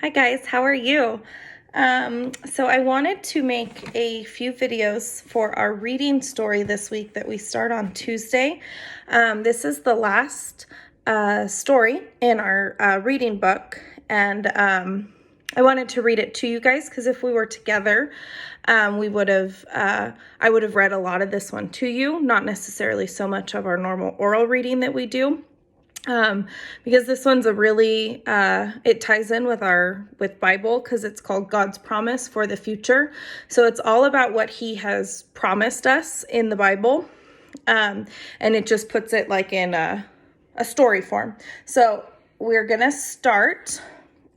Hi guys, how are you? So I wanted to make a few videos for our reading story this week that we start on Tuesday. This is the last story in our reading book, and I wanted to read it to you guys because if we were together, I would have read a lot of this one to you, not necessarily so much of our normal oral reading that we do. Because this one's a really, it ties in with Bible because it's called God's Promise for the Future. So it's all about what he has promised us in the Bible. And it just puts it like in a story form. So we're going to start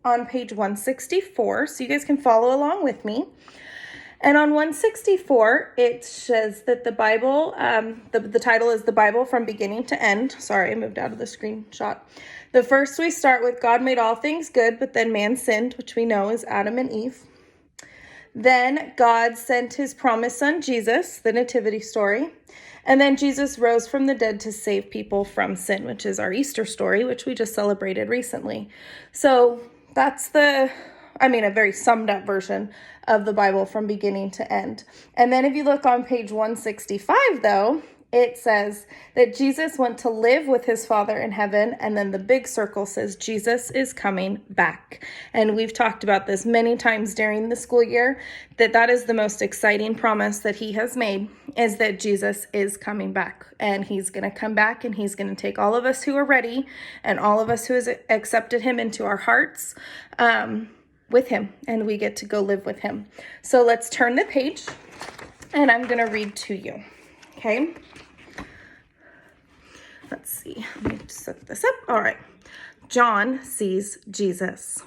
on page 164 so you guys can follow along with me. And on 164, it says that the Bible, the title is The Bible from Beginning to End. Sorry, I moved out of the screenshot. The first we start with God made all things good, but then man sinned, which we know is Adam and Eve. Then God sent his promised son, Jesus, the nativity story. And then Jesus rose from the dead to save people from sin, which is our Easter story, which we just celebrated recently. So that's a very summed up version of the Bible from beginning to end. And then if you look on page 165, though, it says that Jesus went to live with his Father in heaven. And then the big circle says Jesus is coming back. And we've talked about this many times during the school year, that is the most exciting promise that he has made, is that Jesus is coming back. And he's going to come back and he's going to take all of us who are ready and all of us who has accepted him into our hearts, with him, and we get to go live with him. So let's turn the page and I'm going to read to you. Okay. Let's see. Let me set this up. All right. John sees Jesus.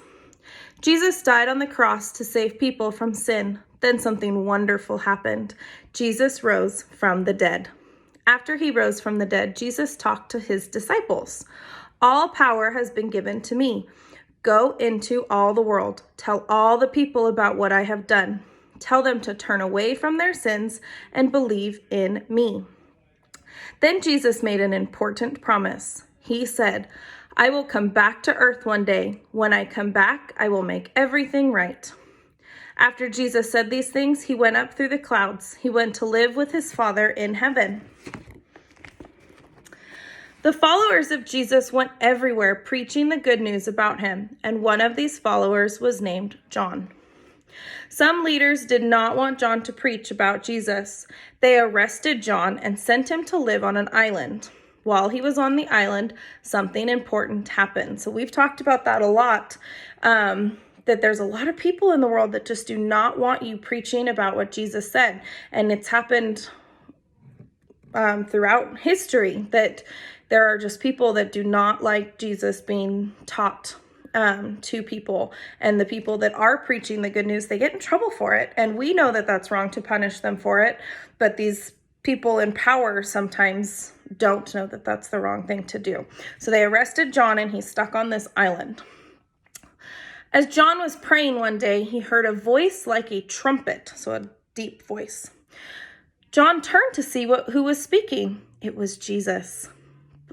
Jesus died on the cross to save people from sin. Then something wonderful happened. Jesus rose from the dead. After he rose from the dead, Jesus talked to his disciples. All power has been given to me. Go into all the world. Tell all the people about what I have done. Tell them to turn away from their sins and believe in me. Then Jesus made an important promise. He said, I will come back to earth one day. When I come back, I will make everything right. After Jesus said these things, he went up through the clouds. He went to live with his Father in heaven. The followers of Jesus went everywhere preaching the good news about him, and one of these followers was named John. Some leaders did not want John to preach about Jesus. They arrested John and sent him to live on an island. While he was on the island, something important happened. So we've talked about that a lot, that there's a lot of people in the world that just do not want you preaching about what Jesus said. And it's happened throughout history that there are just people that do not like Jesus being taught to people. And the people that are preaching the good news, they get in trouble for it. And we know that that's wrong to punish them for it. But these people in power sometimes don't know that that's the wrong thing to do. So they arrested John and he's stuck on this island. As John was praying one day, he heard a voice like a trumpet, so a deep voice. John turned to see who was speaking. It was Jesus.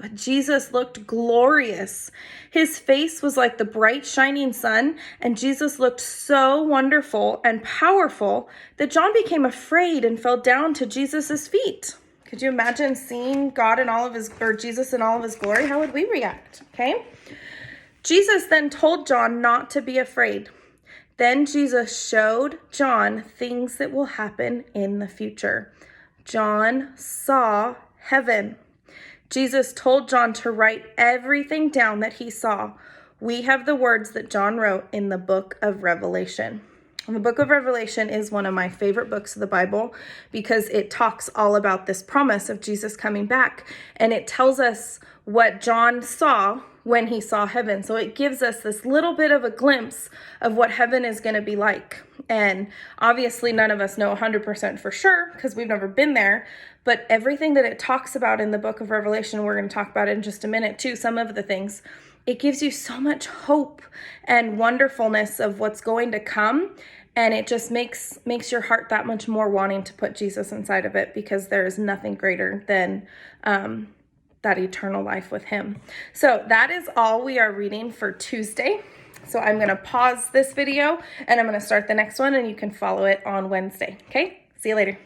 But Jesus looked glorious. His face was like the bright shining sun, and Jesus looked so wonderful and powerful that John became afraid and fell down to Jesus' feet. Could you imagine seeing Jesus in all of his glory? How would we react? Okay. Jesus then told John not to be afraid. Then Jesus showed John things that will happen in the future. John saw heaven. Jesus told John to write everything down that he saw. We have the words that John wrote in the book of Revelation. And the book of Revelation is one of my favorite books of the Bible because it talks all about this promise of Jesus coming back. And it tells us what John saw when he saw heaven. So it gives us this little bit of a glimpse of what heaven is going to be like. And obviously none of us know 100% for sure because we've never been there. But everything that it talks about in the book of Revelation, we're going to talk about it in just a minute too, some of the things. It gives you so much hope and wonderfulness of what's going to come. And it just makes your heart that much more wanting to put Jesus inside of it because there is nothing greater than that eternal life with him. So that is all we are reading for Tuesday. So I'm gonna pause this video and I'm gonna start the next one and you can follow it on Wednesday, okay? See you later.